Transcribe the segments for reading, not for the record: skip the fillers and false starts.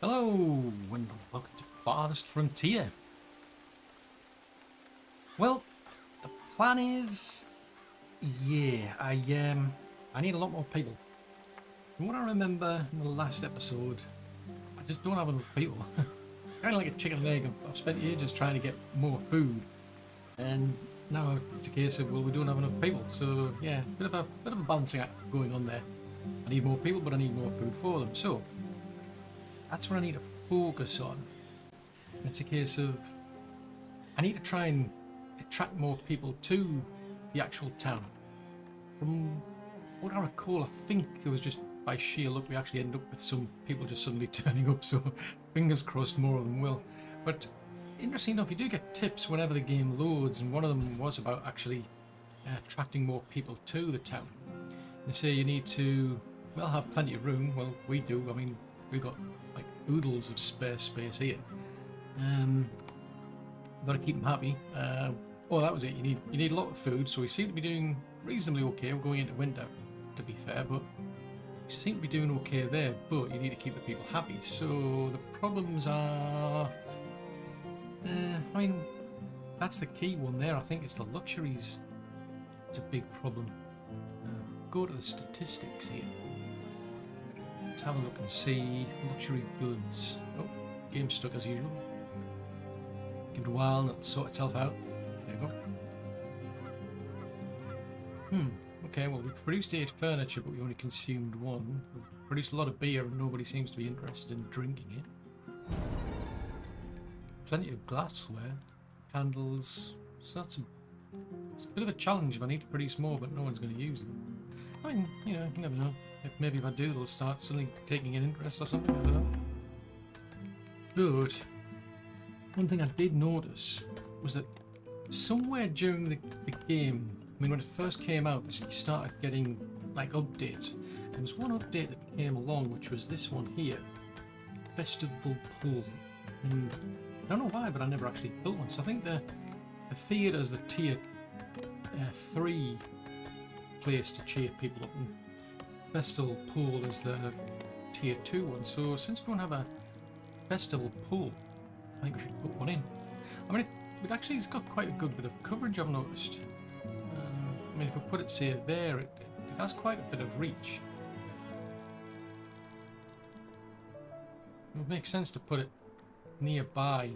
Hello and welcome to Farthest Frontier. Well, the plan is, I need a lot more people. From what I remember in the last episode, I just don't have enough people. Kind of like a chicken and egg. I've spent ages trying to get more food, and now it's a case of, well, we don't have enough people. So yeah, bit of a balancing act going on there. I need more people, but I need more food for them. So that's what I need to focus on. It's a case of I need to try and attract more people to the actual town. From what I recall, I think there was just by sheer luck we actually ended up with some people just suddenly turning up, so fingers crossed more of them will. But interesting enough, you do get tips whenever the game loads, and one of them was about actually attracting more people to the town. They say you need to, well, have plenty of room. Well, we do. I mean, we've got like oodles of spare space here. Got to keep them happy. Oh, that was it. You need a lot of food, so we seem to be doing reasonably okay. We're going into winter, to be fair, but we seem to be doing okay there. But you need to keep the people happy. So the problems are, I mean, that's the key one there. I think it's the luxuries. It's a big problem. Go to the statistics here. Let's have a look and see luxury goods. Oh, game's stuck as usual. Give it a while and it'll sort itself out. There you go. Okay, well, we produced 8 furniture, but we only consumed 1. We've produced a lot of beer and nobody seems to be interested in drinking it. Plenty of glassware, candles. So it's a bit of a challenge if I need to produce more, but no one's going to use them. I mean, you know, you never know. Maybe if I do, they'll start suddenly taking an interest or something, I don't know. But one thing I did notice was that somewhere during the game, I mean, when it first came out, you started getting like updates. There was one update that came along, which was this one here, Festival Pool. And I don't know why, but I never actually built one. So I think the theatre's the tier 3 place to cheer people up, and Festival Pool is the tier 2 one. So since we don't have a Festival Pool, I think we should put one in. I mean, it's got quite a good bit of coverage, I've noticed. I mean, if we put it, say, there, it has quite a bit of reach. It would make sense to put it nearby.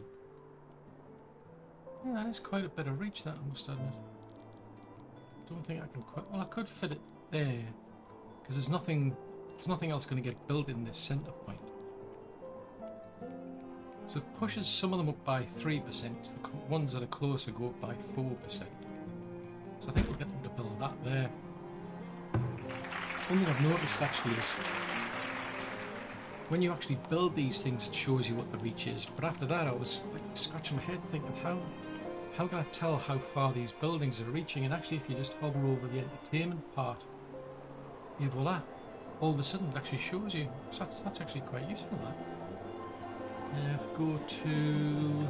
Yeah, that is quite a bit of reach, that, I must admit. Don't think I can quite... Well, I could fit it there, because there's nothing else going to get built in this centre point. So it pushes some of them up by 3%. The ones that are closer go up by 4%. So I think we'll get them to build that there. One thing I've noticed actually is when you actually build these things, it shows you what the reach is. But after that, I was like scratching my head thinking, how can I tell how far these buildings are reaching? And actually, if you just hover over the entertainment part, et voila, all of a sudden it actually shows you. So that's actually quite useful, that. If we go to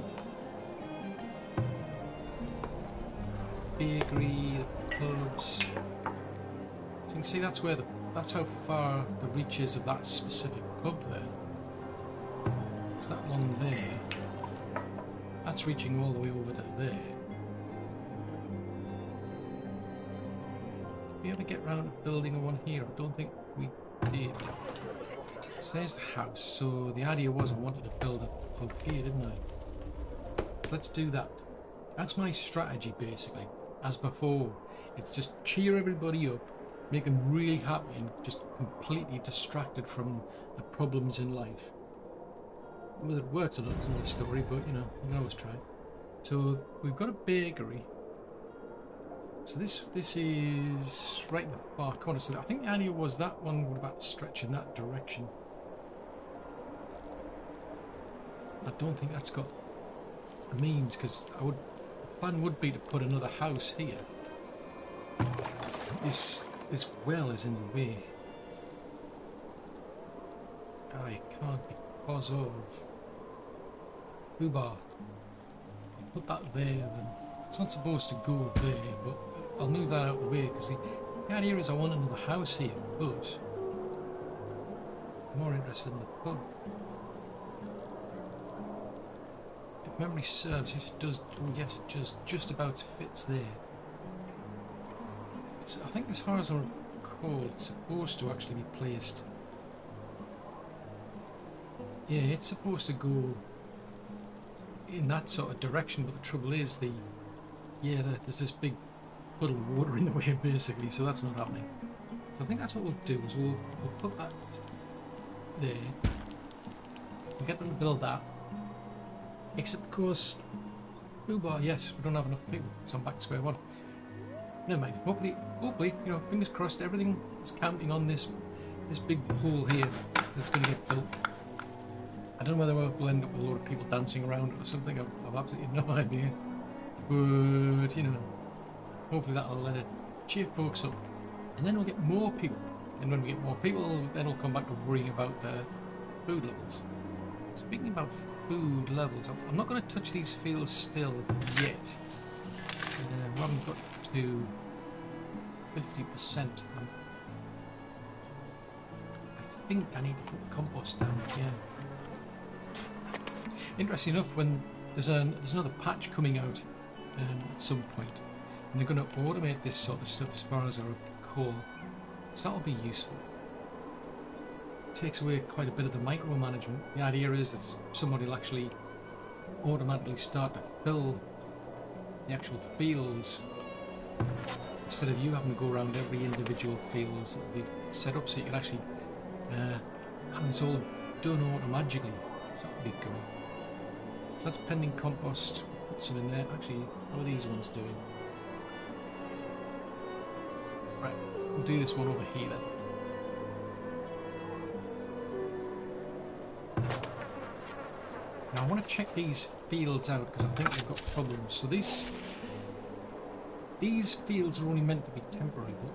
bakery, the pubs, so you can see that's how far the reach is of that specific pub there. It's that one there. That's reaching all the way over to there. Did we ever get round to building one here? I don't think we did. So there's the house. So the idea was I wanted to build a pub here, didn't I? So let's do that. That's my strategy basically. As before, it's just cheer everybody up, make them really happy and just completely distracted from the problems in life. Whether it works or not is another story, but you know, you can always try. So we've got a bakery. So this is right in the far corner. So I think the idea was that one would about stretch in that direction. I don't think that's got the means, because the plan would be to put another house here. This well is in the way. I can't because of Uber. I'll put that there then. It's not supposed to go there, but I'll move that out of the way, because the idea is I want another house here, but I'm more interested in the pub. If memory serves, yes it does. Oh yes, it just about fits there. I think as far as I recall, it's supposed to actually be placed. Yeah, it's supposed to go in that sort of direction, but the trouble is there's this big puddle of water in the way basically, so that's not happening. So I think that's what we'll do, is we'll put that there. We'll get them to build that. Except of course, yes, we don't have enough people, so I'm back to square one. Never mind. Hopefully, you know, fingers crossed, everything is counting on this big pool here that's going to get built. I don't know whether we'll end up with a lot of people dancing around it or something. I've absolutely no idea. But, you know, hopefully that'll cheer folks up. And then we'll get more people. And when we get more people, then we'll come back to worrying about the food levels. Speaking about food levels, I'm not going to touch these fields still yet. We haven't got to 50%. I think I need to put the compost down, yeah. Interesting enough, when there's another patch coming out at some point, and they're going to automate this sort of stuff as far as I recall, so that'll be useful. It takes away quite a bit of the micromanagement. The idea is that somebody will actually automatically start to fill the actual fields instead of you having to go around every individual fields that will be set up, so you can actually have this all done automatically. So that'll be good. So that's pending compost. Put some in there. Actually, how are these ones doing? Right, we'll do this one over here then. Now I want to check these fields out because I think they've got problems. So these fields are only meant to be temporary, but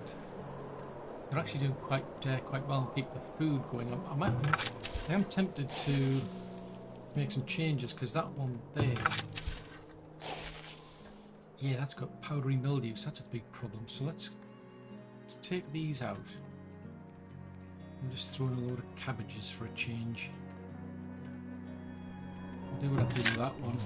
they're actually doing quite well and keep the food going. I am tempted to make some changes because that one there, yeah, that's got powdery mildew, so that's a big problem. So let's take these out. I'm just throwing a load of cabbages for a change. I'll do what I did with that one.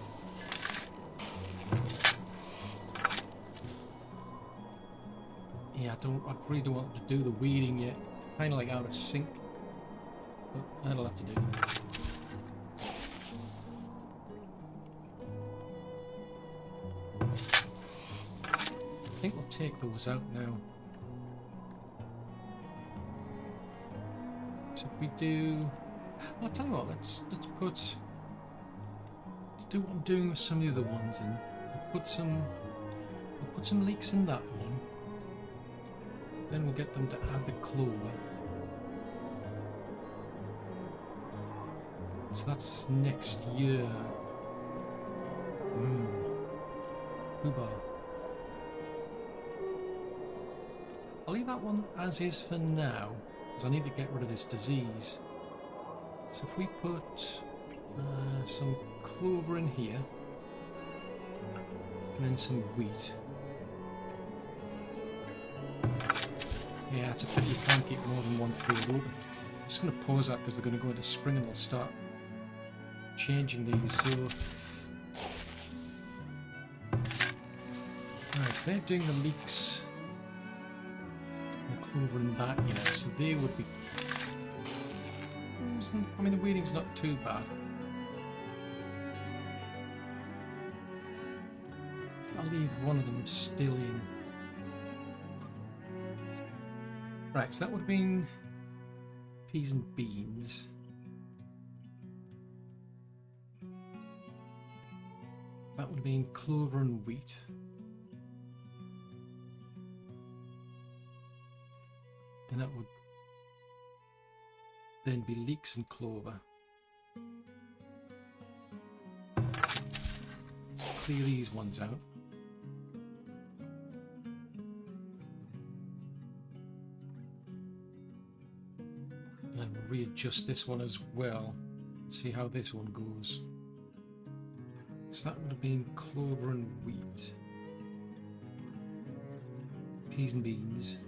Yeah, I really don't want to do the weeding yet. Kind of like out of sync, but that'll have to do. I think we'll take those out now. So if we do, I'll tell you what. Let's do what I'm doing with some of the other ones, and we'll put some leeks in that one. Then we'll get them to add the clover. So that's next year. Uber. I'll leave that one as is for now, because I need to get rid of this disease. So if we put some clover in here, and then some wheat. Yeah, it's a pity you can't keep more than one field open. I'm just going to pause that because they're going to go into spring and they'll start changing these. So, right, so they're doing the leeks, the clover and that, you know, so they would be. I mean, the weeding's not too bad. I'll leave one of them still in. Right, so that would have been peas and beans. That would have been clover and wheat. And that would then be leeks and clover. So clear these ones out. Readjust this one as well, see how this one goes. So that would have been clover and wheat, peas and beans,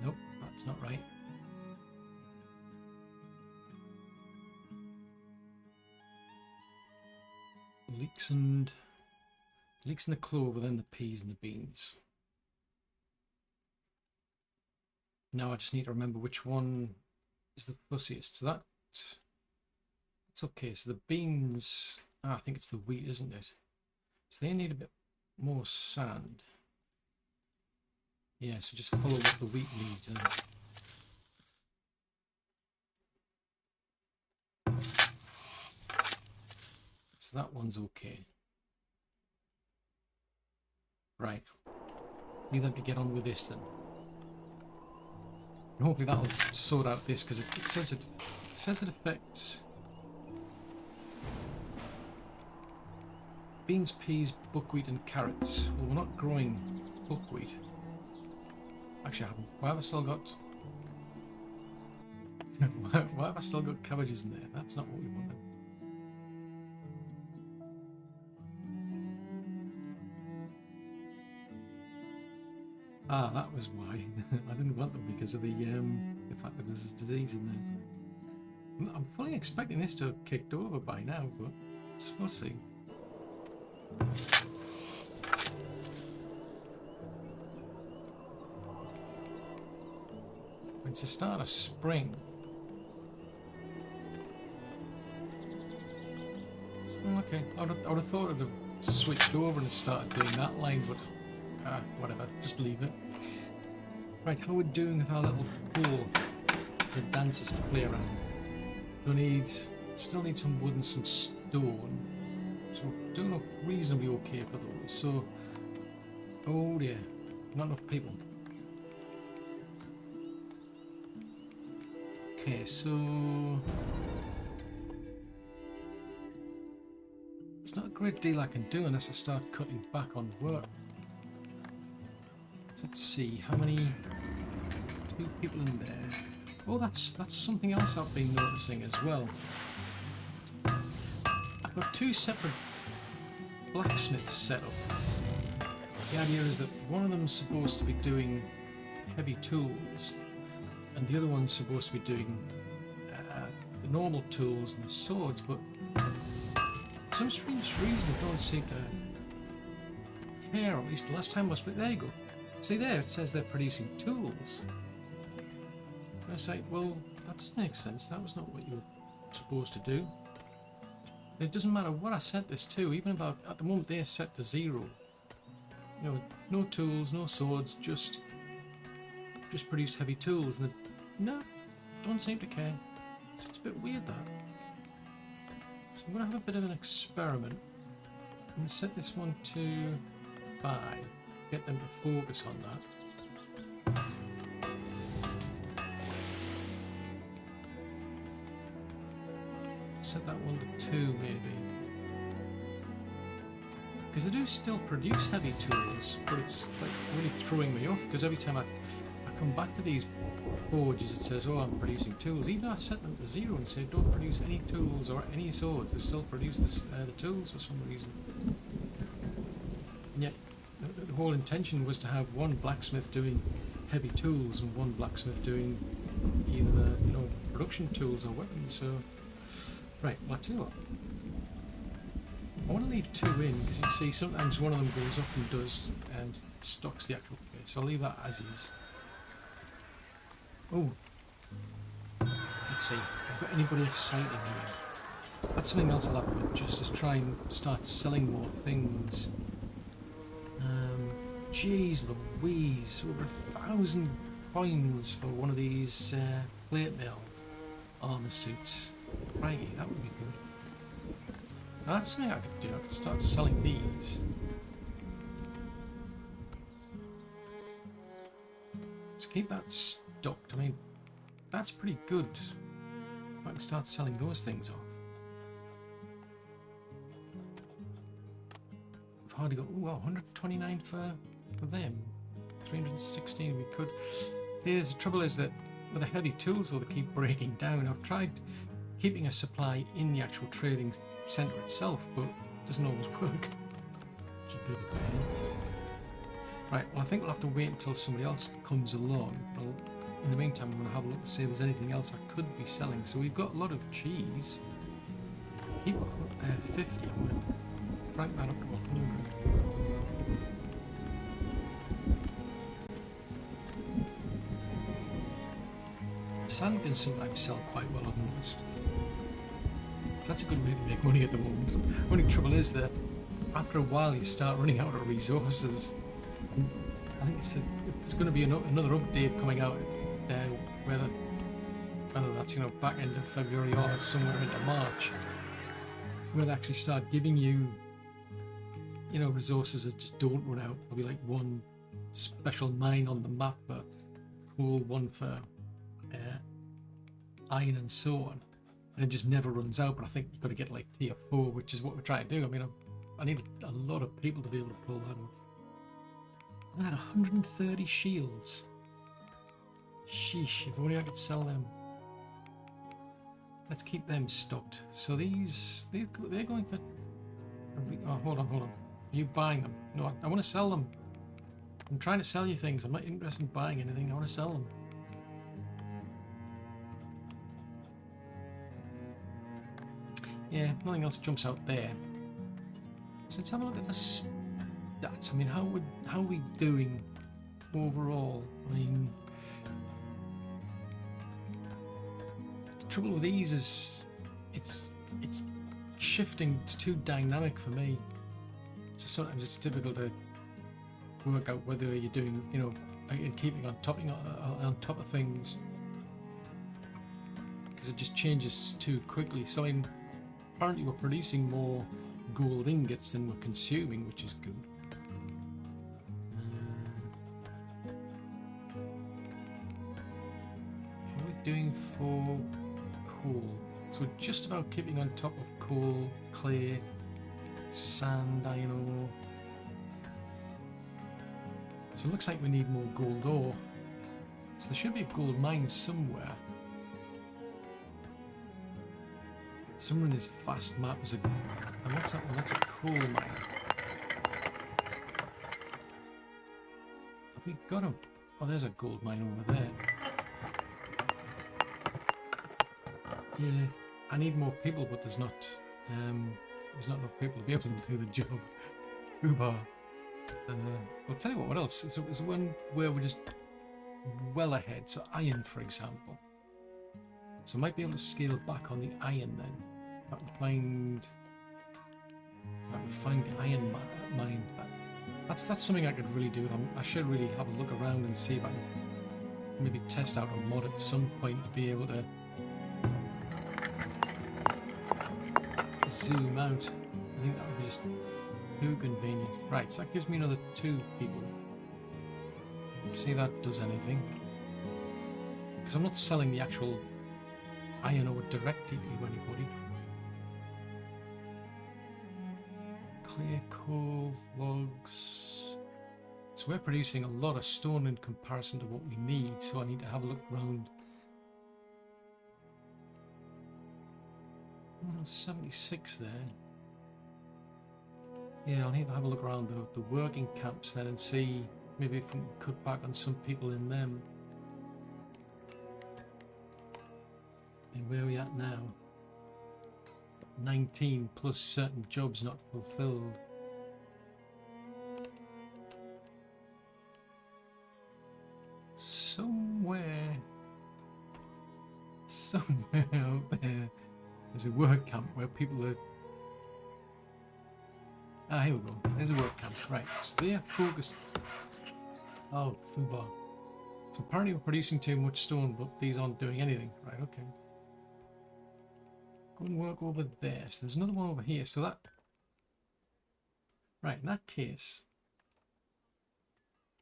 nope, that's not right. leeks and the clover, then the peas and the beans. Now I just need to remember which one is the fussiest. So that's okay. So the beans, I think it's the wheat, isn't it? So they need a bit more sand. Yeah, so just follow what the wheat needs then. So that one's okay. Right. Leave them to get on with this then. And hopefully that'll sort out this, because it says it affects beans, peas, buckwheat and carrots. Well, we're not growing buckwheat. Actually, I haven't. Why have I still got why have I still got cabbages in there? That's not what we wanted. Ah, that was why. I didn't want them because of the fact that there's this disease in there. I'm fully expecting this to have kicked over by now, but we'll see. It's the start of spring. Okay, I would have thought it would have switched over and started doing that line, but whatever, just leave it. Right, how are we doing with our little pool for dancers to play around? Still need some wood and some stone, so we're doing up reasonably okay for those. So, oh dear, not enough people. Okay, so there's not a great deal I can do unless I start cutting back on work. So let's see, how many? 2 people in there. Oh, that's something else I've been noticing as well. I've got 2 separate blacksmiths set up. The idea is that one of them's supposed to be doing heavy tools, and the other one's supposed to be doing the normal tools and the swords, but for some strange reason they don't seem to care, or at least the last time I was, but there you go. See there, it says they're producing tools. I say, well, that doesn't make sense, that was not what you were supposed to do. And it doesn't matter what I set this to, even if at the moment they're set to 0. You know, no tools, no swords, just produce heavy tools, and no, don't seem to care. So it's a bit weird, that. So I'm going to have a bit of an experiment. I'm going to set this one to 5, get them to focus on that. Set that one to 2 maybe. Because they do still produce heavy tools, but it's like really throwing me off, because every time I come back to these forges it says, oh, I'm producing tools. Even though I set them to 0 and say don't produce any tools or any swords, they still produce the tools for some reason. And yet the whole intention was to have one blacksmith doing heavy tools and one blacksmith doing either production tools or weapons. So right, well, I tell you what, I want to leave 2 in, because you see sometimes one of them goes up and does and stocks the actual place. So I'll leave that as is. Oh, let's see, I've got anybody exciting here? That's something else I'll have to do, just to try and start selling more things. Jeez Louise, over 1,000 coins for one of these plate mail armor suits. Crikey, that would be good. Now, that's something I could do. I could start selling these. So keep that stocked. I mean, that's pretty good. If I can start selling those things off. I've hardly got, ooh, 129 for them. 316 we could. See, the trouble is that with the heavy tools, though, they keep breaking down. I've tried keeping a supply in the actual trading centre itself, but it doesn't always work. It's a bit of a pain. Right, well, I think we'll have to wait until somebody else comes along. In the meantime, I'm going to have a look to see if there's anything else I could be selling. So we've got a lot of cheese. Keep 50. I'm going to crank that up to 100. Sand can sometimes sell quite well, I've noticed. That's a good way to make money at the moment. Only trouble is that after a while you start running out of resources. And I think it's going to be another update coming out, whether that's back end of February or somewhere into March, where they actually start giving you resources that just don't run out. There'll be like one special mine on the map for coal, one for iron and so on, and it just never runs out. But I think you've got to get like tier 4, which is what we're trying to do. I mean, I need a lot of people to be able to pull that off. I had 130 shields. Sheesh, if only I could sell them. Let's keep them stocked. So they're going for... Oh, hold on. Are you buying them? No, I want to sell them. I'm trying to sell you things. I'm not interested in buying anything. I want to sell them. Yeah, nothing else jumps out there. So let's have a look at the stats. I mean, how are we doing overall? I mean, the trouble with these is it's shifting. It's too dynamic for me. So sometimes it's difficult to work out whether you're doing, keeping on top of things, because it just changes too quickly. So I mean, apparently we're producing more gold ingots than we're consuming, which is good. How are we doing for coal? So we're just about keeping on top of coal, clay, sand, iron ore. So it looks like we need more gold ore. So there should be a gold mine somewhere. Somewhere in this vast map is and what's that one? That's a coal mine. Have we got him? Oh, there's a gold mine over there. Yeah, I need more people, but there's not enough people to be able to do the job. Uber. I'll tell you what else? It's one where we're just well ahead. So iron, for example. So I might be able to scale back on the iron then. I can find the iron mine. That's something I could really do. I should really have a look around and see if I can maybe test out a mod at some point to be able to zoom out. I think that would be just too convenient. Right, so that gives me another 2 people. Let's see if that does anything. Because I'm not selling the actual iron ore directly to anybody. Clear coal, logs. So we're producing a lot of stone in comparison to what we need, so I need to have a look around. 76 there. Yeah, I'll need to have a look around the working camps then and see maybe if we can cut back on some people in them. And where are we at now? 19 plus certain jobs not fulfilled. Somewhere out there there's a work camp where people are... Ah, here we go. There's a work camp. Right, so they're focused... Oh, foobar. So apparently we're producing too much stone, but these aren't doing anything. Right, okay. Go and work over there. So there's another one over here. So that... Right, in that case...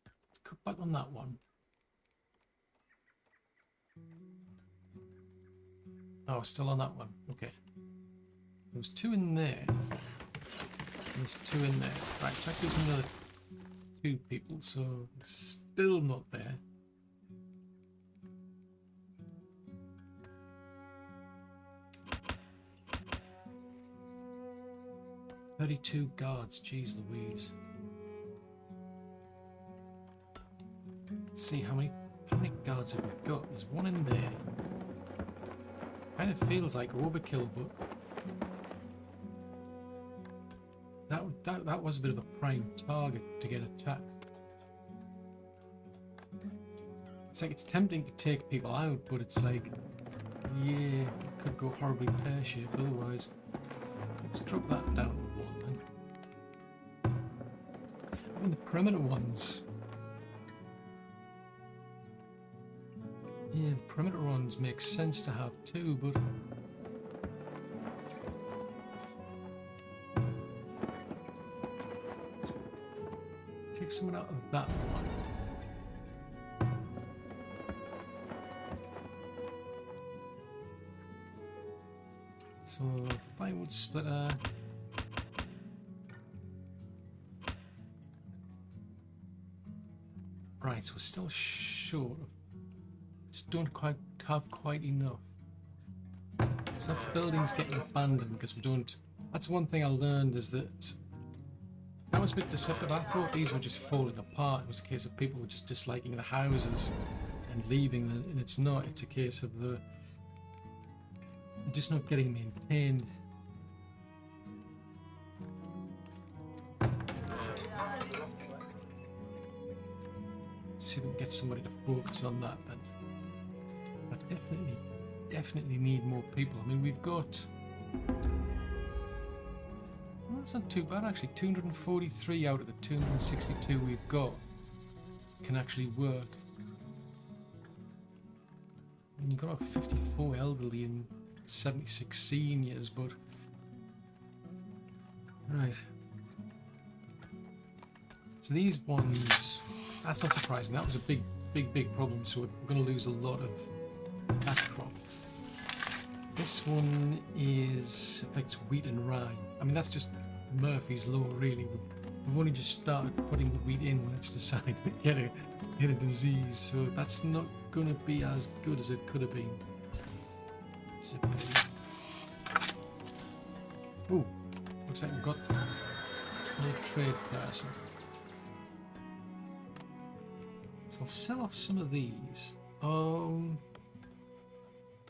Let's cut back on that one. Oh, still on that one. Okay. There's 2 in there. There's 2 in there. Right, so that gives me another 2 people, so still not there. "32 guards, jeez Louise." Let's see how many guards have we got? There's 1 in there. Kind of feels like overkill, but That was a bit of a prime target to get attacked. It's like it's tempting to take people out, but it's like, yeah, it could go horribly pear-shaped otherwise. Let's drop that down to 1 then. I mean, the perimeter ones. Yeah, the perimeter ones make sense to have too, but take someone out of that one. So, firewood splitter. Right, so we're still short of. Just don't quite have quite enough. So that building's getting abandoned because we don't. That's one thing I learned, is that was a bit deceptive. I thought these were just falling apart. It was a case of people were just disliking the houses and leaving them, and it's not. It's a case of they're just not getting maintained. Let's see if we can get somebody to focus on that then. I definitely need more people. I mean, we've got... Well, that's not too bad actually. 243 out of the 262 we've got can actually work. And you've got 54 elderly and 76 seniors, but... Right. So these ones... That's not surprising. That was a big problem, so we're going to lose a lot of that crop. This one affects wheat and rye. I mean, that's just Murphy's Law, really. We've only just started putting the wheat in when it's decided to get a disease, so that's not going to be as good as it could have been. Ooh, looks like we've got a trade person. So I'll sell off some of these.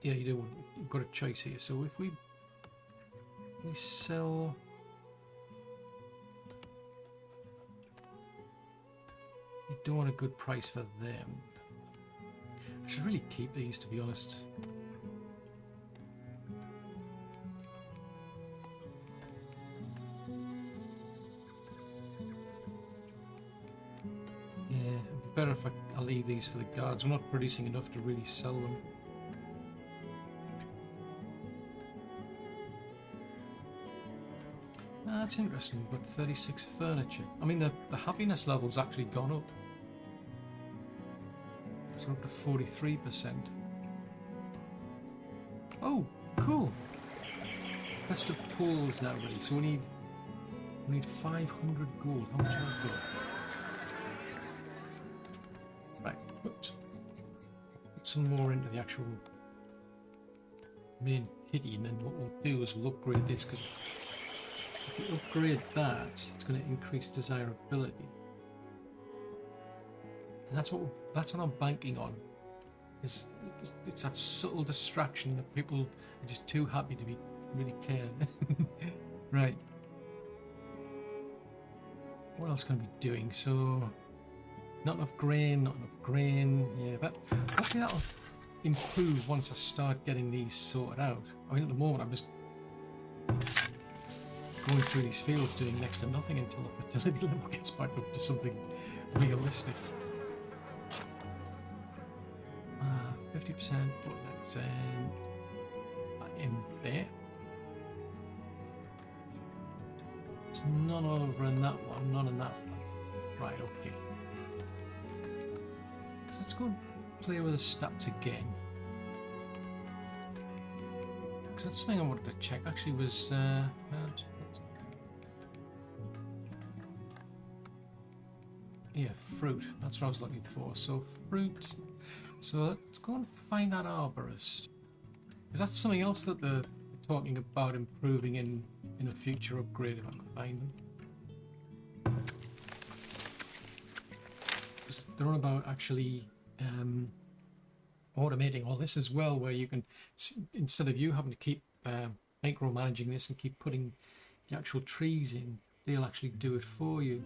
Yeah, you do. You've got a choice here. So if we sell, you don't want a good price for them. I should really keep these, to be honest. Yeah, it'd be better if I leave these for the guards. We're not producing enough to really sell them. That's interesting. We've got 36 furniture. I mean, the happiness level's actually gone up. So we're up to 43%. Oh, cool. Best of pools now ready. So we need 500 gold. How much have I got? Right, put some more into the actual main kitty, and then what we'll do is we'll upgrade this, because if you upgrade that, it's going to increase desirability. And that's what I'm banking on. It's that subtle distraction that people are just too happy to really care. Right. What else can I be doing? So, not enough grain. Yeah, but hopefully that'll improve once I start getting these sorted out. I mean, at the moment I'm just going through these fields doing next to nothing until the fertility level gets back up to something realistic. 50%, 49% in there. There's none over in that one, none in that one. Right, okay. So let's go and play with the stats again. Because that's something I wanted to check. Actually, was yeah, fruit. That's what I was looking for. So fruit. So let's go and find that arborist. Because that's something else that they're talking about improving in a future upgrade, if I can find them. Because they're on about actually automating all this as well, where you can, instead of you having to keep micromanaging this and keep putting the actual trees in, they'll actually do it for you.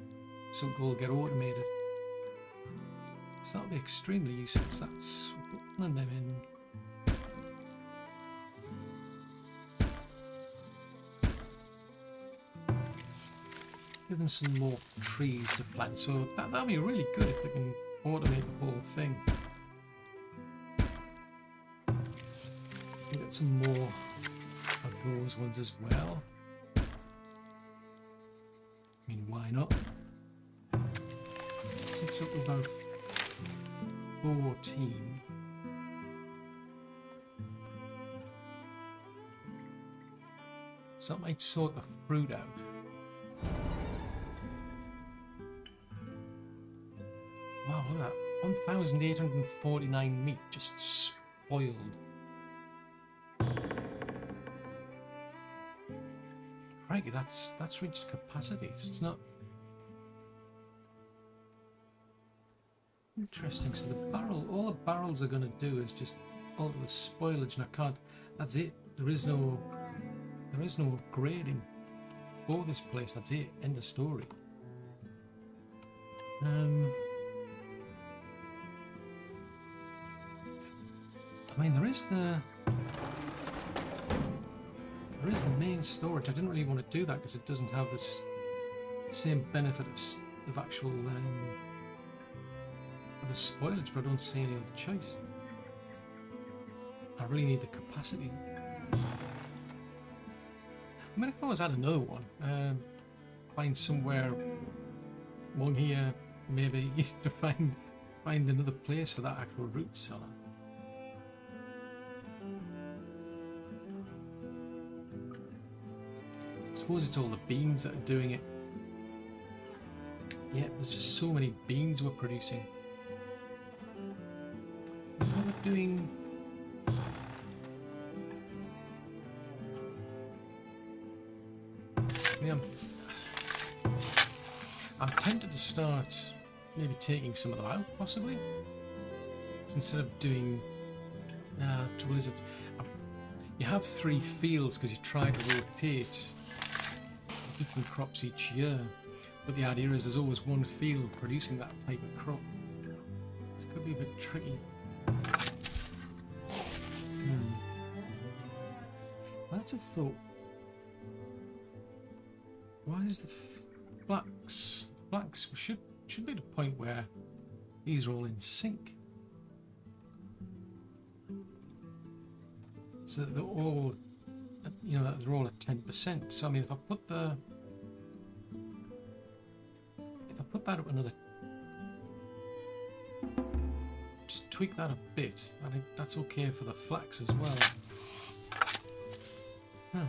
So it'll get automated. So that'll be extremely useful. So that's putting them in. Give them some more trees to plant. So that'll be really good if they can automate the whole thing. We'll get some more of those ones as well. I mean, why not? It's up to about 14. So that might sort the fruit out. Wow, look at that. 1,849 meat just spoiled. Crikey, that's reached capacity, so it's not... Interesting, so the barrel, all the barrels are going to do is just alter the spoilage, and I can't... That's it. There is no upgrading for this place. That's it. End of story. I mean, there is the main storage. I didn't really want to do that because it doesn't have this same benefit of actual of the spoilage, but I don't see any other choice. I really need the capacity. I mean, I can always add another one. Find somewhere along here, maybe to find another place for that actual root cellar. I suppose it's all the beans that are doing it. Yeah, there's just so many beans we're producing. What we're doing... I mean, I'm tempted to start maybe taking some of them out, possibly. So instead of doing... the trouble is, you have 3 fields because you try to rotate different crops each year. But the idea is there's always one field producing that type of crop. It could be a bit tricky. That's a thought. Why does the flax should be at a point where these are all in sync, so that they're all, you know, they're all at 10%. So I mean, if I put that up another, just tweak that a bit. I think that's okay for the flax as well. Huh.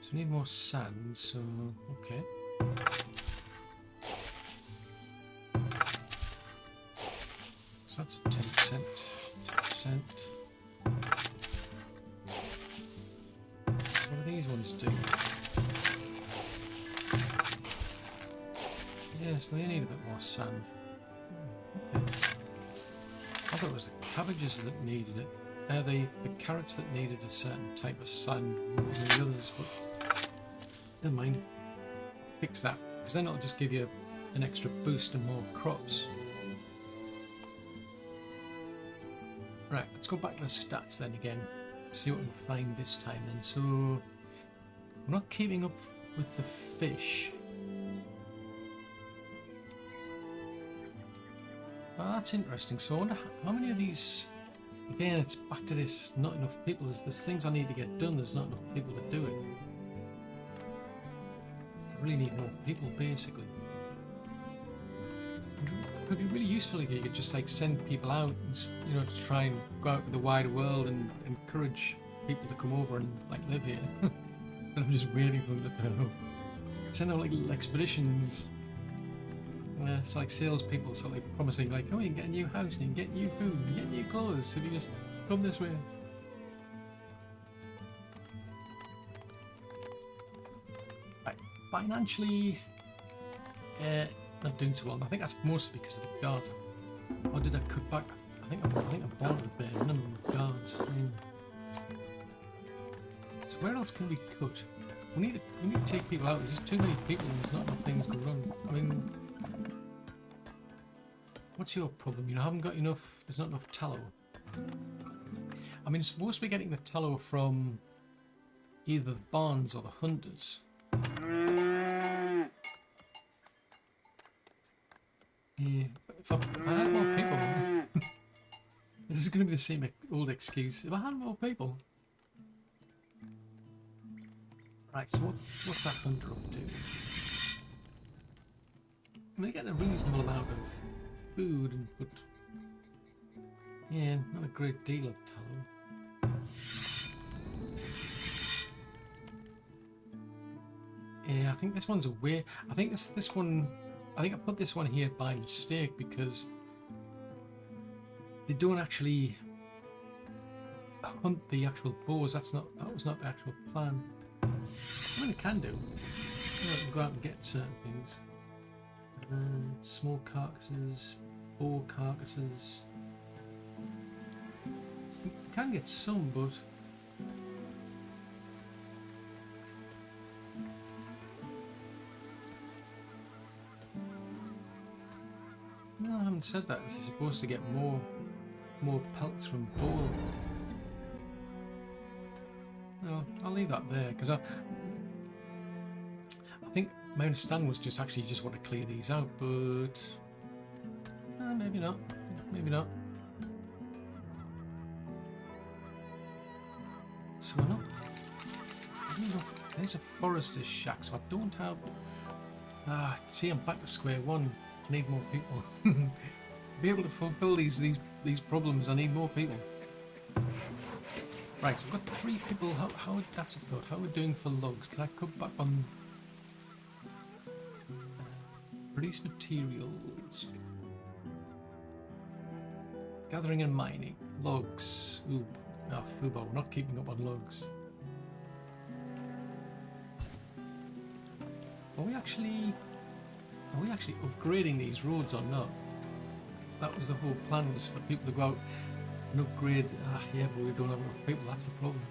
So we need more sand, so okay. So that's 10%. 10%. So what do these ones do? Yeah, so they need a bit more sand. Okay. I thought it was the cabbages that needed it. They're the carrots that needed a certain type of sand more than the others, but never mind. Fix that, because then it'll just give you an extra boost and more crops. Right, let's go back to the stats then again. See what we can find this time then. So, we're not keeping up with the fish. Oh, that's interesting. So I wonder how many of these... Again, it's back to this, not enough people. There's things I need to get done, there's not enough people to do it. I really need more people, basically. It could be really useful if you could just like send people out, and, you know, to try and go out to the wider world and encourage people to come over and like live here. Instead of just waiting for them to turn up. Send out like little expeditions. It's like salespeople sort of like promising like, oh, you can get a new house and you can get new food and you get new clothes if you just come this way. Right, financially, not doing so well. I think that's mostly because of the guards. Or did I cut back? I think I bought a bare minimum of guards. So where else can we cut? we need to take people out. There's just too many people and there's not enough things going on. I mean, what's your problem? You haven't got enough. There's not enough tallow. I mean, supposed to be getting the tallow from either the barns or the hunters. Yeah, if I had more people, this is going to be the same old excuse. If I had more people. Right, so what's that hunter up to? I mean, they get a reasonable amount of food, but yeah, not a great deal of tallow. Yeah, I think this one's away. I think this one. I think I put this one here by mistake because they don't actually hunt the actual boars. That was not the actual plan. I mean, they can do. You can go out and get certain things. Small carcasses, boar carcasses. So they can get some, but no, I haven't said that. You're supposed to get more pelts from boar. No, I'll leave that there because I think my understanding was just actually just want to clear these out, but maybe not. Maybe not. So we're not. There's a forester's shack, so I don't have. See, I'm back to square one. I need more people. To be able to fulfill these problems, I need more people. Right, so I've got 3 people. How that's a thought. How are we doing for logs? Can I cut back on produce materials? Gathering and mining. Logs. Ooh, no, Fubo. We're not keeping up on logs. Are we actually upgrading these roads or not? That was the whole plan, was for people to go out and upgrade. Yeah, but we don't have enough people, that's the problem.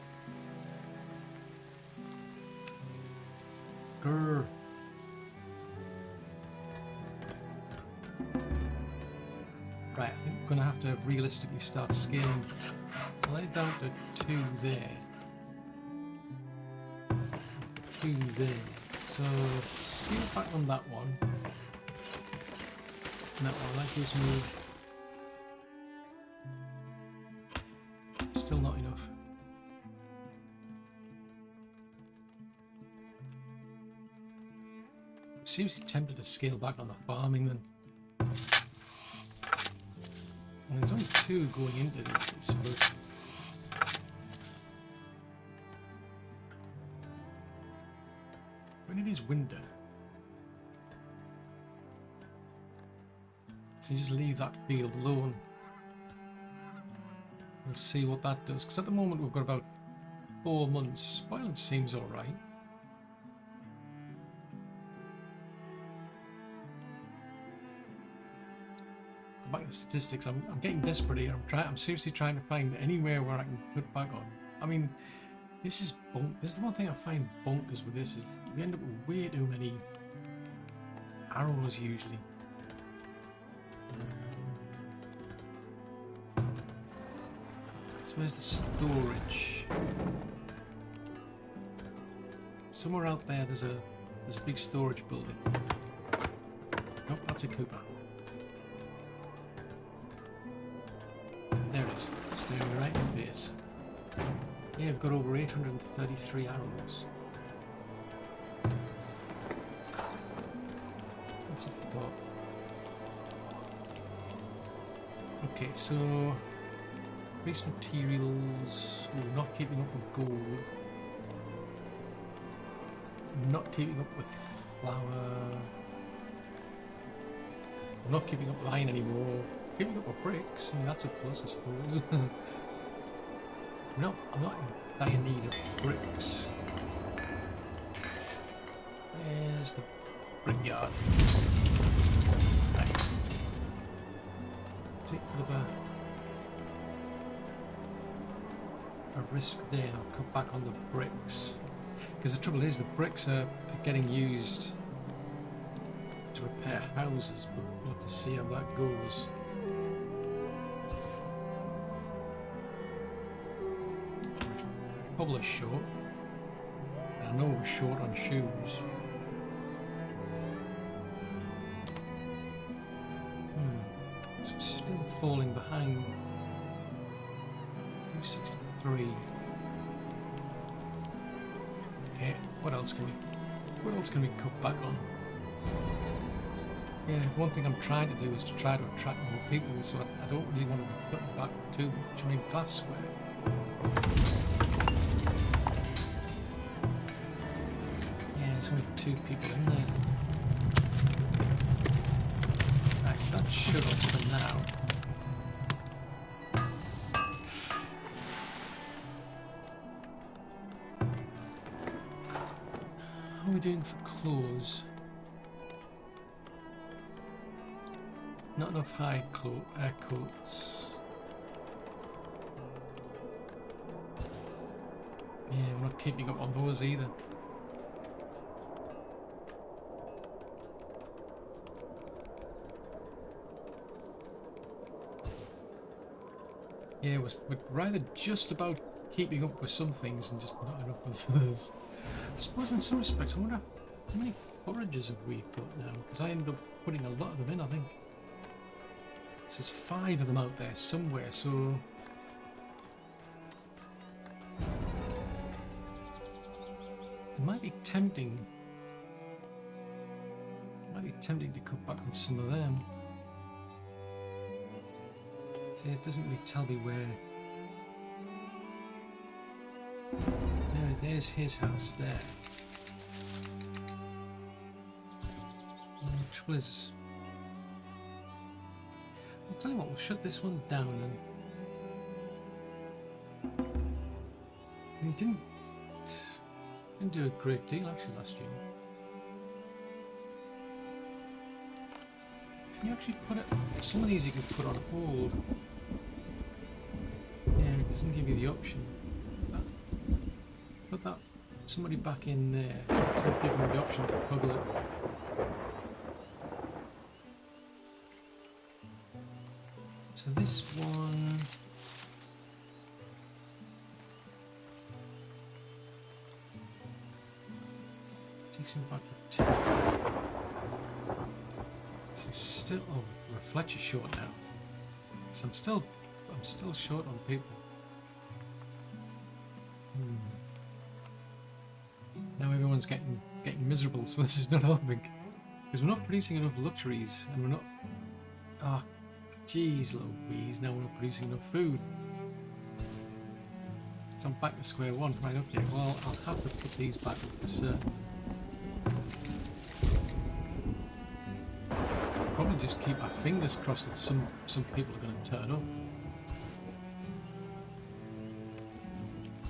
Grrr. Right, I think we're going to have to realistically start scaling. I'll lay it down to 2 there. 2 there. So, scale back on that one. And that one, that gives me... Still not enough. I'm seriously tempted to scale back on the farming then. And there's only 2 going into this, but... When it is winter. So you just leave that field alone. We'll see what that does. Because at the moment we've got about 4 months. Spoilage seems alright. Back to the statistics. I'm getting desperate here. I'm seriously trying to find anywhere where I can put back on. I mean, this is This is the one thing I find bonkers with this, is we end up with way too many arrows usually. So where's the storage? Somewhere out there there's a big storage building. Nope, that's a Cooper. There it is, staring me right in the face. Yeah, I've got over 833 arrows. What's a thought? Okay, so base materials. Ooh, not keeping up with gold. Not keeping up with flour. I'm not keeping up with iron anymore. Keeping up with bricks. I mean, that's a plus, I suppose. No, I'm not in dire need of bricks. There's the brickyard. Right. Take a bit of a risk there. I'll cut back on the bricks. because the trouble is the bricks are getting used to repair houses, but we'll have to see how that goes. Probably short. I know we're short on shoes. So we're still falling behind. 263. Okay, what else can we cut back on? Yeah, one thing I'm trying to do is to try to attract more people, so I don't really want to be cutting back too much. I mean, glassware. Yeah, there's only 2 people in there. Right, so that's shut off for now. How are we doing for clothes? Not enough hide coats. Yeah, we're not keeping up on those either. Yeah, we're rather just about keeping up with some things and just not enough with others. I suppose in some respects, I wonder how many forages have we put now? Because I ended up putting a lot of them in, I think. So there's 5 of them out there somewhere, so... It might be tempting. To cut back on some of them. See, it doesn't really tell me where... There's his house there. And the trouble is... I'll tell you what, we'll shut this one down and... We didn't do a great deal actually last year. Can you actually put it... Some of these you can put on hold. Yeah, it doesn't give you the option. Put that somebody back in there. So give them the option to toggle it. So this one... takes him back to 2. So still... Oh, Fletcher's short now. So I'm still short on people. Now everyone's getting miserable, so this is not helping. Because we're not producing enough luxuries, and we're not... Oh, jeez Louise, now we're not producing enough food. So I'm back to square one. Right, okay, well, I'll have to put these back for certain. Probably just keep our fingers crossed that some people are going to turn up.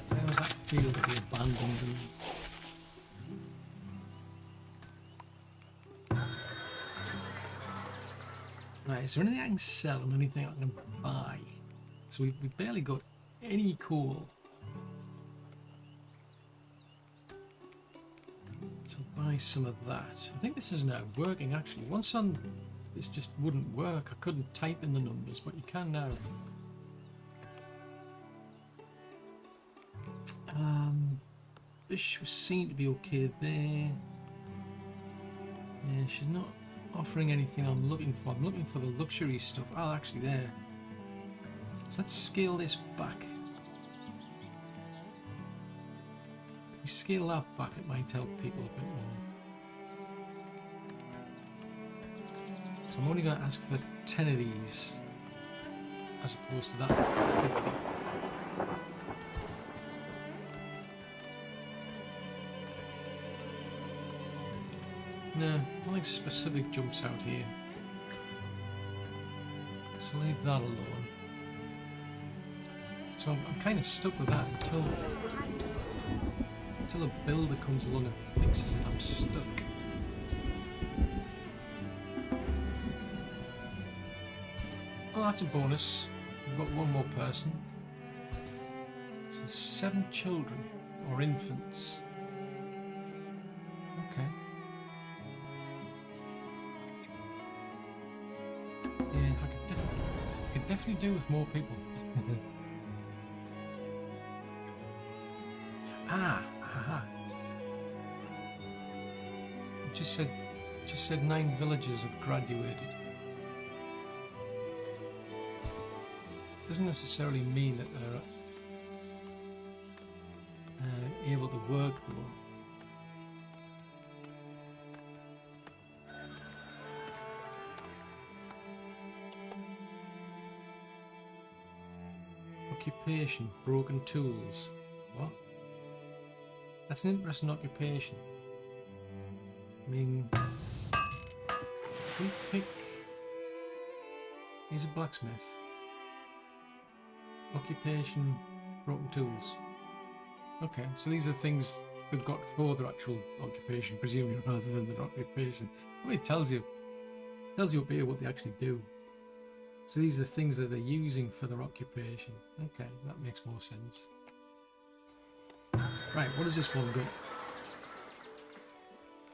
There was that field that we abandoned and... Right, is there anything I can sell and anything I can buy? So we've barely got any coal. So buy some of that. I think this is now working actually. Once on this just wouldn't work. I couldn't type in the numbers, but you can now. Fish was seen to be okay there. Yeah, she's not offering anything I'm looking for. I'm looking for the luxury stuff. Oh, actually there. So let's scale this back. If we scale that back, it might help people a bit more. So I'm only going to ask for 10 of these, as opposed to that 50. No, nothing specific jumps out here. So leave that alone. So I'm kind of stuck with that until a builder comes along and fixes it. I'm stuck. Well, that's a bonus. We've got one more person. So 7 children or infants. Okay. Yeah, I could definitely do with more people. Aha. It just said 9 villagers have graduated. Doesn't necessarily mean that they're able to work though. Occupation, broken tools. What? That's an interesting occupation. I mean, we pick. He's a blacksmith. Occupation, broken tools. Okay, so these are things they've got for their actual occupation, presumably, rather than their occupation. I mean, it tells you up here what they actually do. So these are things that they're using for their occupation. Okay, that makes more sense. Right, what does this one got?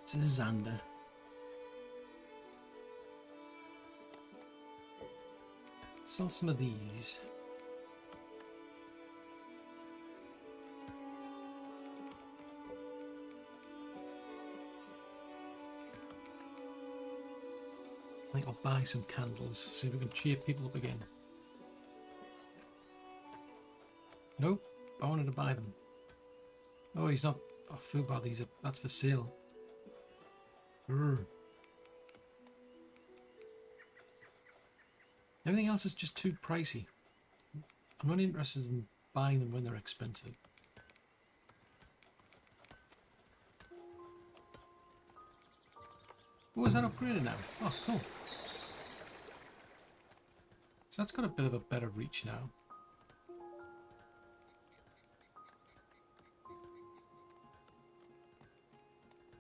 This is Xander. Sell some of these. I think I'll buy some candles, see if we can cheer people up again. Nope, I wanted to buy them. Oh, he's not. Oh, food bar, that's for sale. Urgh. Everything else is just too pricey. I'm not interested in buying them when they're expensive. Oh, is that upgraded now? Oh, cool. So that's got a bit of a better reach now.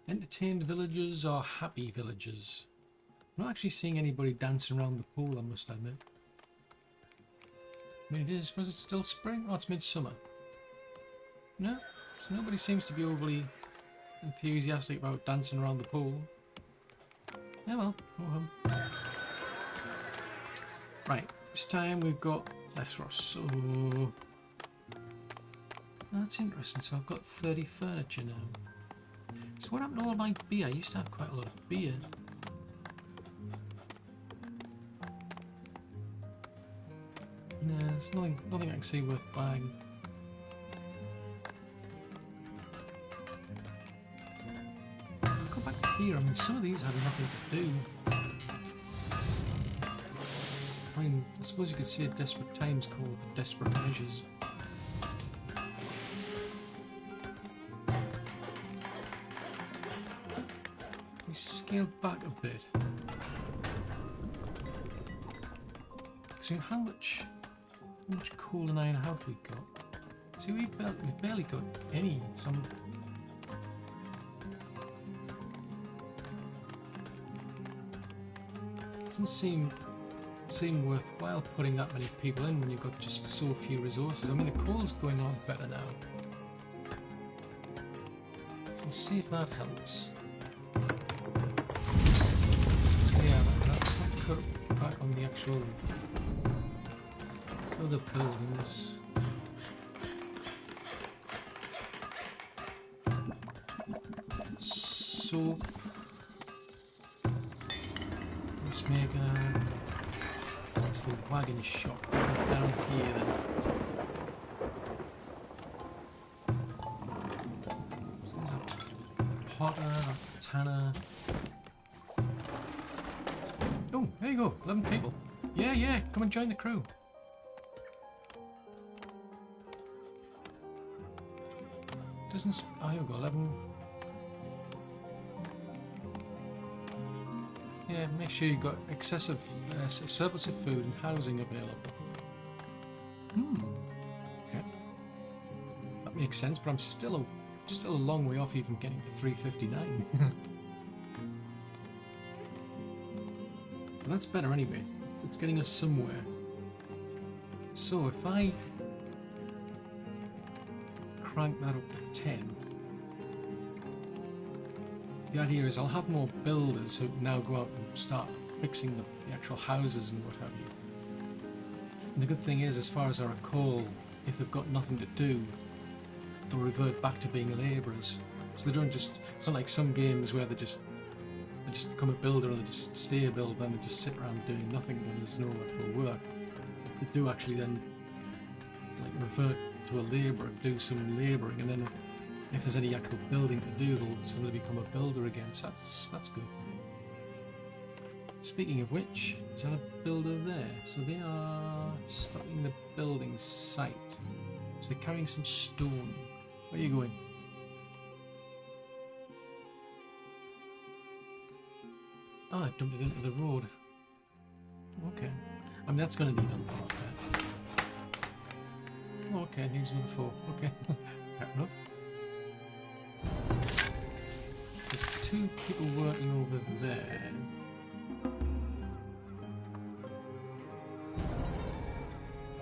Entertained villagers or happy villagers? I'm not actually seeing anybody dancing around the pool, I must admit. I mean, was it still spring? Oh, it's midsummer. No, so nobody seems to be overly enthusiastic about dancing around the pool. Yeah, well, oh well. Right, this time we've got Lethros, so... That's interesting, so I've got 30 furniture now. So what happened to all my beer? I used to have quite a lot of beer. No, there's nothing I can see worth buying. Go back here, I mean some of these had nothing to do. I mean, I suppose you could say desperate times call for desperate measures. We scaled back a bit. So how much coal and iron have we got? See, we've barely got any. Some. Doesn't seem worthwhile putting that many people in when you've got just so few resources. I mean, the coal's going on better now. So let's see if that helps. So yeah, I'll cut back on the actual other buildings. Soap. Let's make it's the wagon shop down here then. So there's a potter, a tanner. Oh, there you go, 11 people. Yeah, come and join the crew. Doesn't oh, here we go, 11. Yeah, make sure you've got excessive surplus of food and housing available. Okay. That makes sense, but I'm still a long way off even getting to 359. But that's better anyway. It's getting us somewhere. So if I crank that up to 10. the idea is I'll have more builders who now go out and start fixing the actual houses and what have you. And the good thing is, as far as I recall, if they've got nothing to do, they'll revert back to being labourers. So they don't just, it's not like some games where they just become a builder and they just stay a builder and they just sit around doing nothing and there's no actual work. They do actually then like revert to a labourer, do some labouring, and then if there's any actual building to do, they'll suddenly become a builder again. So that's good. Speaking of which, is that a builder there? So they are stopping the building site. So they're carrying some stone. Where are you going? Ah, I dumped it into the road. Okay. I mean, that's going to need a lot there. Oh, okay, it needs another 4. Okay, fair enough. There's 2 people working over there.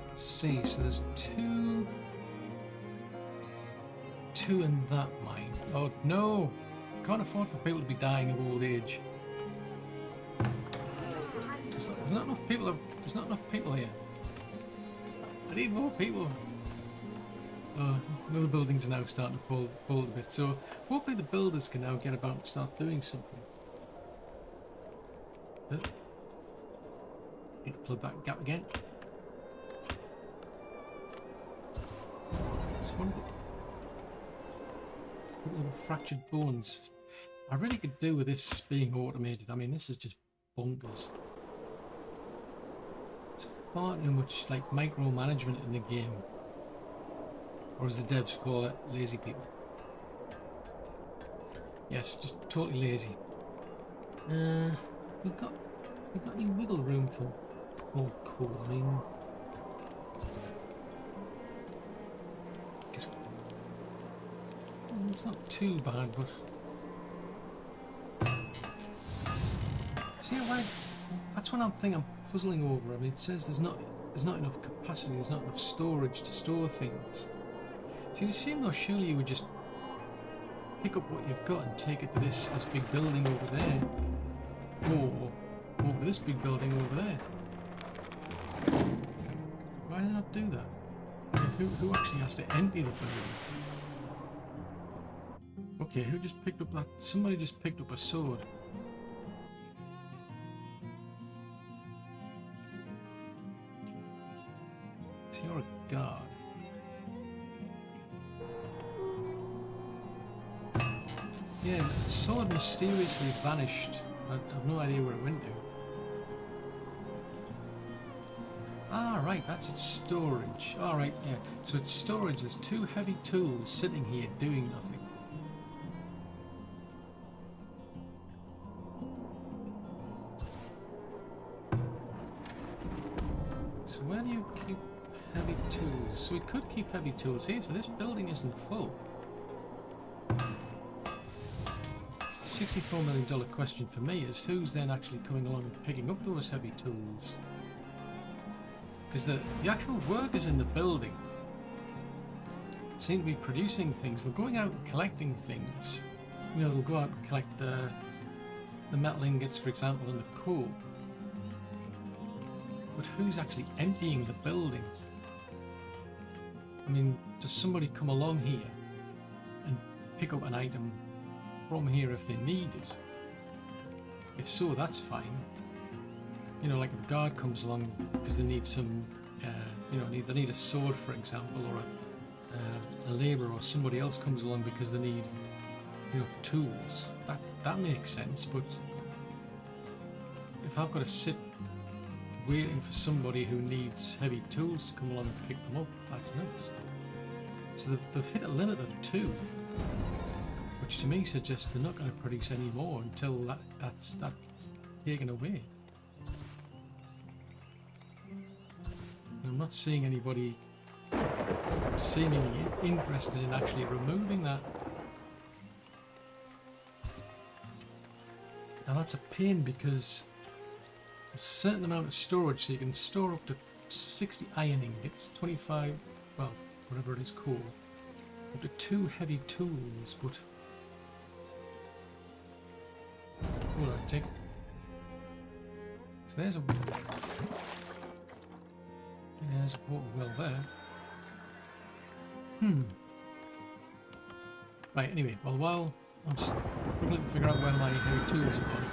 Let's see, so there's 2 in that mine. Oh no! Can't afford for people to be dying of old age. There's not enough people. There's not enough people here. I need more people. Other buildings are now starting to fall a bit. So hopefully the builders can now get about and start doing something. Need to plug that gap again. Just one bit. Little fractured bones. I really could do with this being automated. I mean, this is just bonkers. It's far too much like micromanagement in the game. Or as the devs call it, lazy people. Yes, just totally lazy. We've got any wiggle room for more coal? I mean, it's not too bad, but see why? That's one thing I'm puzzling over. I mean, it says there's not enough capacity, there's not enough storage to store things. So you'd assume though, surely you would just pick up what you've got and take it to this big building over there, or over to this big building over there. Why do they not do that? Who actually has to empty the building? Okay, who just picked up that? Somebody just picked up a sword. So you're a guard. Yeah, the sword mysteriously vanished. I have no idea where it went to. Ah, right, that's its storage. Alright, yeah. So it's storage. There's 2 heavy tools sitting here doing nothing. So where do you keep heavy tools? So we could keep heavy tools here, so this building isn't full. The $64 million question for me is who's then actually coming along and picking up those heavy tools? Because the actual workers in the building seem to be producing things. They're going out and collecting things. You know, they'll go out and collect the metal ingots, for example, and the coal. But who's actually emptying the building? I mean, does somebody come along here and pick up an item from here if they need it? If so, that's fine. You know, like if a guard comes along because they need some, you know, they need a sword, for example, or a labourer, or somebody else comes along because they need, you know, tools. That makes sense. But if I've got to sit waiting for somebody who needs heavy tools to come along and pick them up, that's nuts. So they've hit a limit of 2, which to me suggests they're not going to produce any more until that's taken away. And I'm not seeing anybody seemingly interested in actually removing that. Now that's a pain because a certain amount of storage, so you can store up to 60 iron ingots, 25, well, whatever it is called, up to 2 heavy tools, but might take. So there's a portal well there. Right, anyway, well while I'm struggling to figure out where my heavy tools are gone,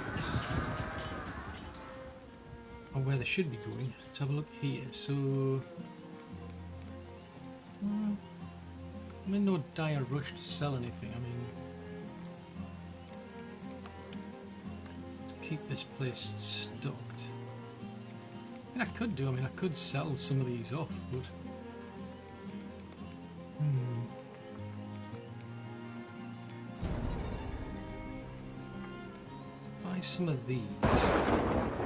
or where they should be going, let's have a look here. So I'm in no dire rush to sell anything. I mean, to keep this place stocked. I mean, I could sell some of these off, but buy some of these.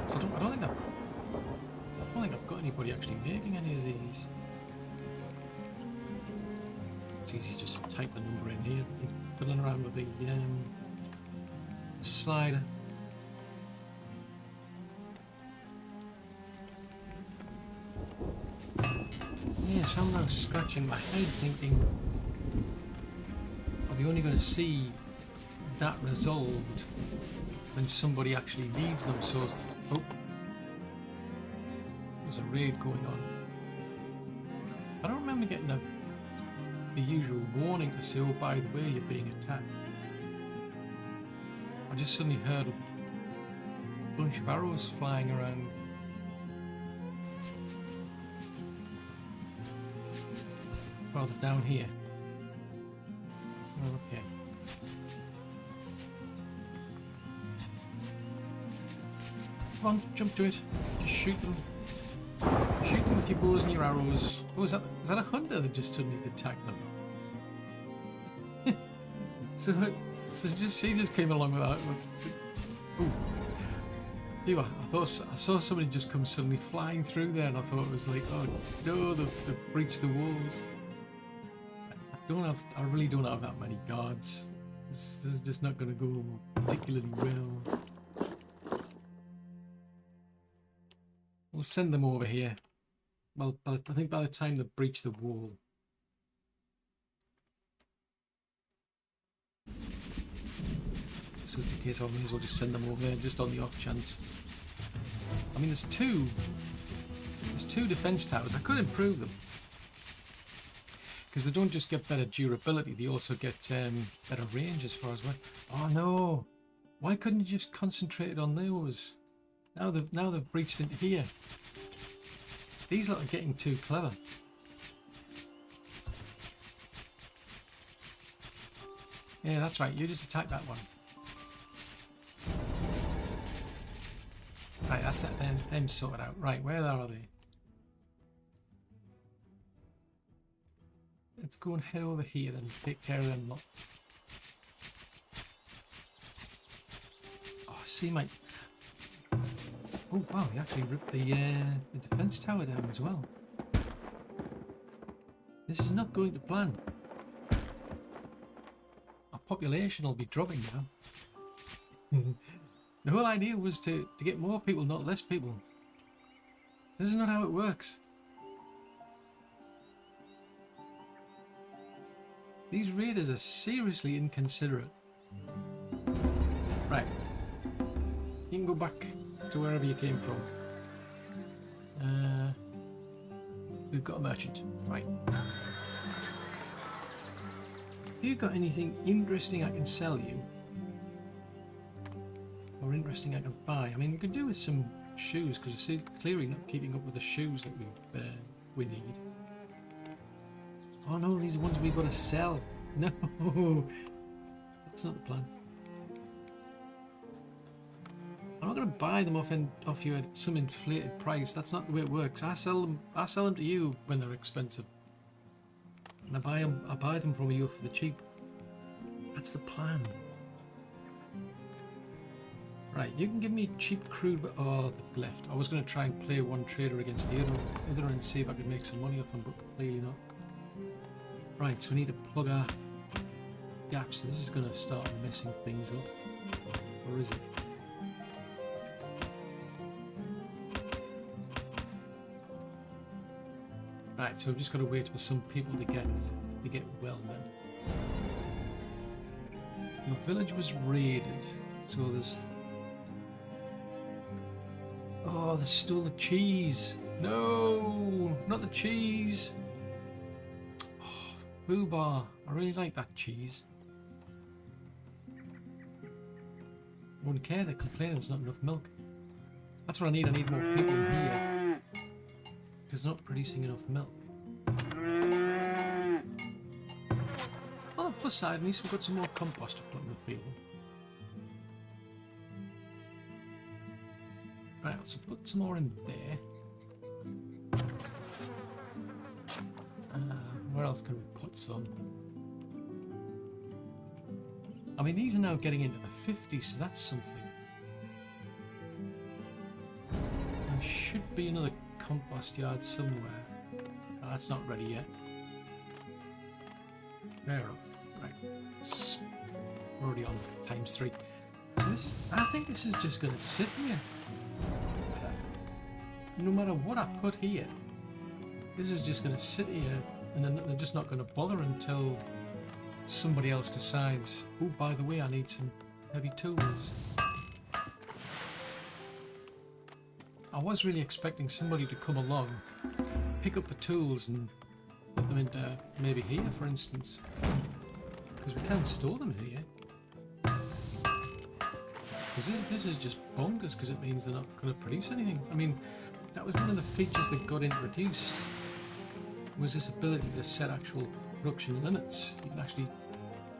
So I don't think I've got anybody actually making any of these. It's easy just to type the number in here, fiddling around with the slider. Yes, I'm now scratching my head thinking, are we only going to see that resolved when somebody actually leaves them? So, oh, there's a raid going on. I don't remember getting the usual warning to say, oh, by the way, you're being attacked. I just suddenly heard a bunch of arrows flying around. Well, they're down here. Okay. Come on, jump to it. Just shoot them. Shoot them with your bows and your arrows. Oh, is that a hunter that just suddenly attacked them? so she just came along with that. Ooh. Ew, I saw somebody just come suddenly flying through there, and I thought it was like, oh no, they've breached the walls. I really don't have that many guards. This is just not going to go particularly well. We'll send them over here. Well, I think by the time they breach the wall. So it's a case I may as well just send them over there just on the off chance. I mean, there's two defense towers. I could improve them. Because they don't just get better durability, they also get better range as far as well. Oh no! Why couldn't you just concentrate on those? Now they've breached into here. These lot are getting too clever. Yeah, that's right. You just attack that one. Right, that's that. Them sorted out. Right, where are they? Let's go and head over here and take care of them lot. Oh, see my... Oh wow, he actually ripped the defense tower down as well. This is not going to plan. Our population will be dropping now. The whole idea was to get more people, not less people. This is not how it works. These raiders are seriously inconsiderate. Right. You can go back to wherever you came from. We've got a merchant. Right. Have you got anything interesting I can sell you? Or interesting I can buy? I mean, we could do with some shoes, because we're clearly not keeping up with the shoes that we need. Oh no, these are ones we've got to sell. No, that's not the plan. I'm not going to buy them off you at some inflated price. That's not the way it works. I sell them to you when they're expensive, and I buy them from you for the cheap. That's the plan. Right, you can give me cheap crude, but oh, they've left. I was going to try and play one trader against the other and see if I could make some money off them, but clearly not. Right, so we need to plug our gaps. This is going to start messing things up. Or is it? Right, so we've just got to wait for some people to get well then. Your village was raided, so there's Oh, they stole the cheese. No, not the cheese. Oh, Foobar. I really like that cheese. I wouldn't care, they're complaining there's not enough milk. That's what I need more people in here. Because they're not producing enough milk. On the plus side, at least we've got some more compost to put in the field. Right, so put some more in there. Where else can we put some? I mean, these are now getting into the 50s, so that's something. There should be another compost yard somewhere. Oh, that's not ready yet. Fair enough. Right. We're already on ×3. So this is, I think this is just going to sit here. No matter what I put here, this is just going to sit here, and then they're just not going to bother until somebody else decides, oh, by the way, I need some heavy tools. I was really expecting somebody to come along, pick up the tools and put them into maybe here, for instance. Because we can store them here. This is just bonkers, because it means they're not going to produce anything. I mean, that was one of the features that got introduced, was this ability to set actual production limits. You can actually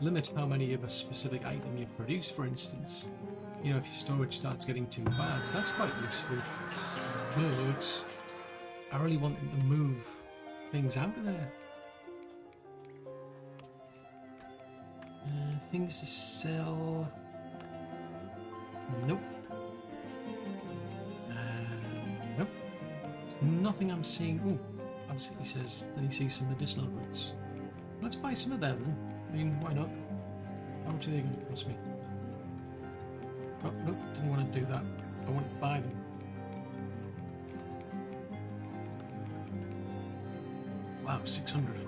limit how many of a specific item you produce, for instance. You know, if your storage starts getting too bad, so that's quite useful. But I really want them to move things out of there. Things to sell. Nope. Nope. Nothing I'm seeing. Oh, absolutely says that he sees some medicinal roots. Let's buy some of them then. I mean, why not? How much are they going to cost me? Oh, nope, didn't want to do that. I want to buy them. Wow, 600.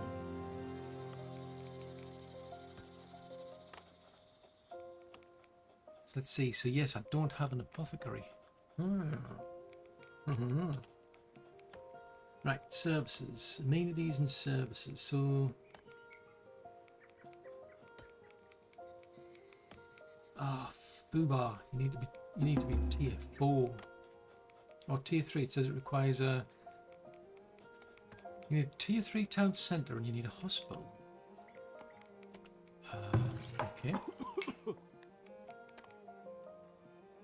Let's see. So yes, I don't have an apothecary. Right, services, amenities and services. So, Foobar. You need to be tier 4 or tier 3. It says it requires a. You need a tier 3 town centre and you need a hospital. Okay.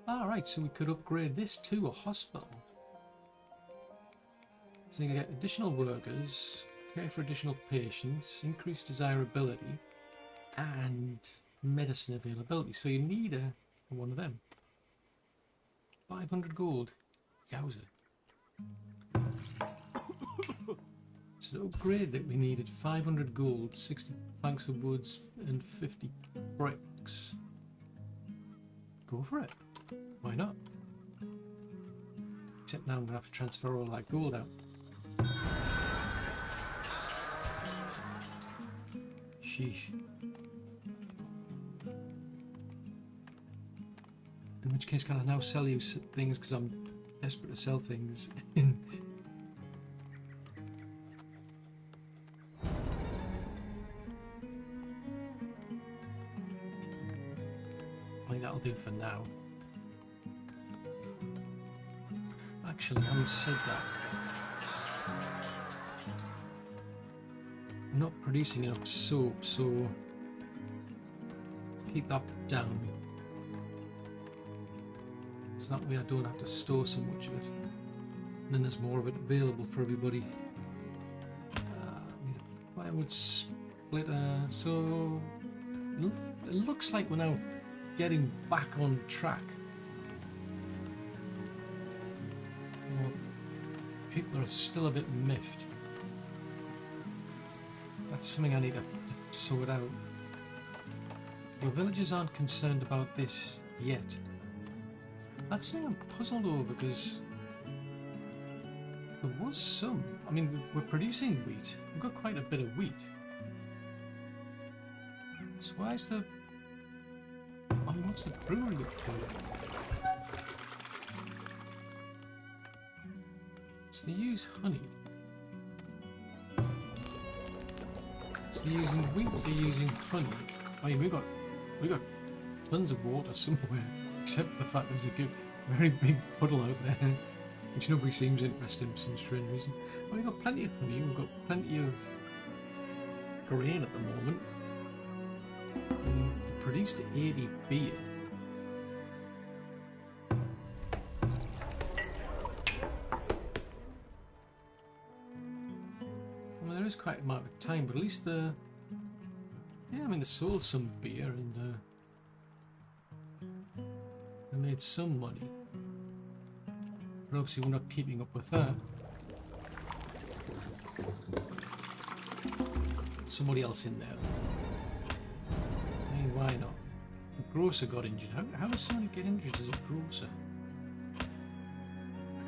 Alright, so we could upgrade this to a hospital. So you can get additional workers, care for additional patients, increased desirability, and medicine availability. So you need one of them. 500 gold. Yowza. So to upgrade it, we needed 500 gold, 60 planks of woods, and 50 bricks. Go for it. Why not? Except now I'm going to have to transfer all that gold out. Sheesh. In which case, can I now sell you things because I'm desperate to sell things? I think that'll do for now. Actually, having said that, I'm not producing enough soap, so keep that down. So that way I don't have to store so much of it. And then there's more of it available for everybody. Firewood splitter. So it looks like we're now getting back on track. Well, people are still a bit miffed. That's something I need to sort out. Your villagers aren't concerned about this yet. That's something I'm puzzled over because there was some. I mean, we're producing wheat. We've got quite a bit of wheat. So why is the... I mean, what's the brewery up to? So they use honey. So they're using wheat, they're using honey. I mean, we got tons of water somewhere, except for the fact there's a very big puddle out there, which nobody seems interested in for some strange reason. Well, we've got plenty of honey, we've got plenty of grain at the moment. And to produce the 80 beer. Well, there is quite a amount of time, but at least the... Yeah, I mean, they sold some beer and they made some money. But obviously we're not keeping up with that. Somebody else in there. I mean, why not? The grocer got injured. How does somebody get injured as a grocer? I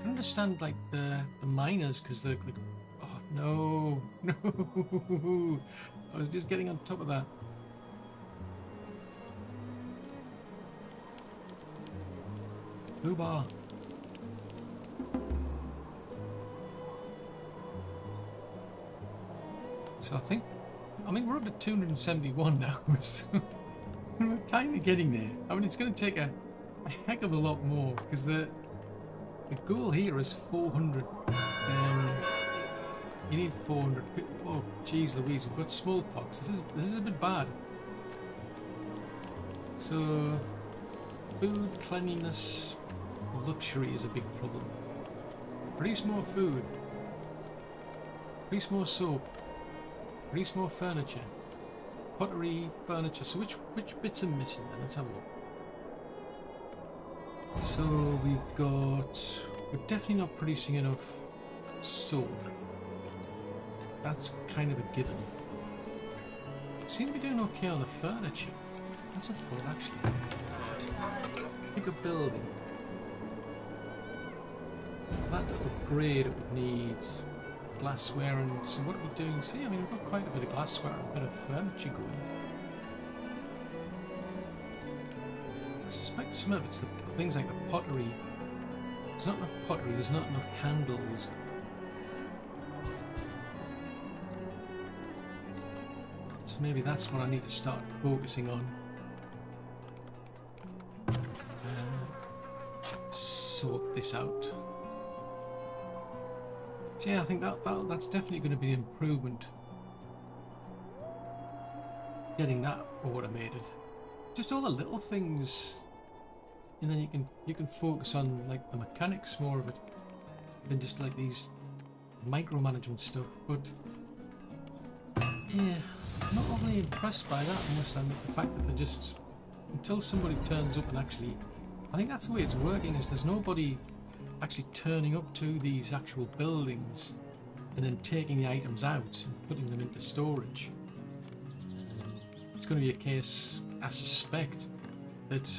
can understand, like, the miners, because they're like... Oh, no! No! I was just getting on top of that. Uber. So I mean, we're up at 271 now, so we're kind of getting there. I mean, it's going to take a heck of a lot more, because the goal here is 400. You need 400. Oh, jeez Louise, we've got smallpox. This is a bit bad. So, food, cleanliness, luxury is a big problem. Produce more food. Produce more soap. Produce more furniture. Pottery, furniture. So which bits are missing then? Let's have a look. So we're definitely not producing enough soap. That's kind of a given. We seem to be doing okay on the furniture. That's a thought, actually. Pick a building. That upgrade, it would need glassware, and so what are we doing? See, I mean, we've got quite a bit of glassware and a bit of furniture going. I suspect some of it's the things like the pottery. There's not enough pottery, there's not enough candles. So maybe that's what I need to start focusing on. Sort this out. So yeah, I think that's definitely going to be an improvement. Getting that automated. Just all the little things, and then you can focus on like the mechanics more of it than just like these micromanagement stuff. But yeah, I'm not overly impressed by that, unless I'm the fact that they're just, until somebody turns up and actually, I think that's the way it's working, is there's nobody actually turning up to these actual buildings and then taking the items out and putting them into storage. It's going to be a case, I suspect, that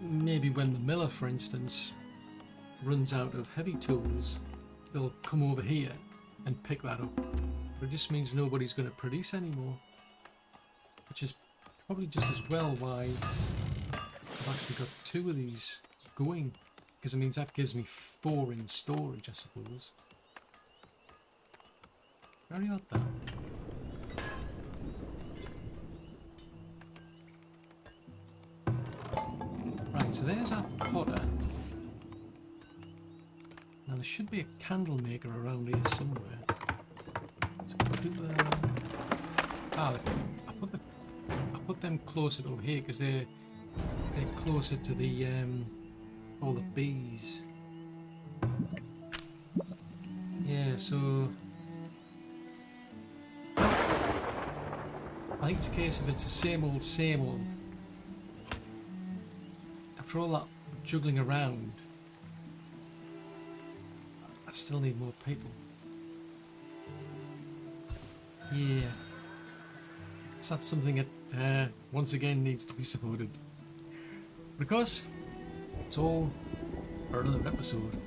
maybe when the miller, for instance, runs out of heavy tools, they'll come over here and pick that up. But it just means nobody's going to produce anymore, which is probably just as well why I've actually got 2 of these going, because it means that gives me 4 in storage, I suppose. Very odd, that. Right, so there's our potter. Now there should be a candle maker around here somewhere. So I put them closer over here because they're closer to the all the bees. Yeah, so I think it's a case of it's the same old, same old. After all that juggling around, I still need more people. Yeah. So that's something that once again needs to be supported. Because it's all for another episode.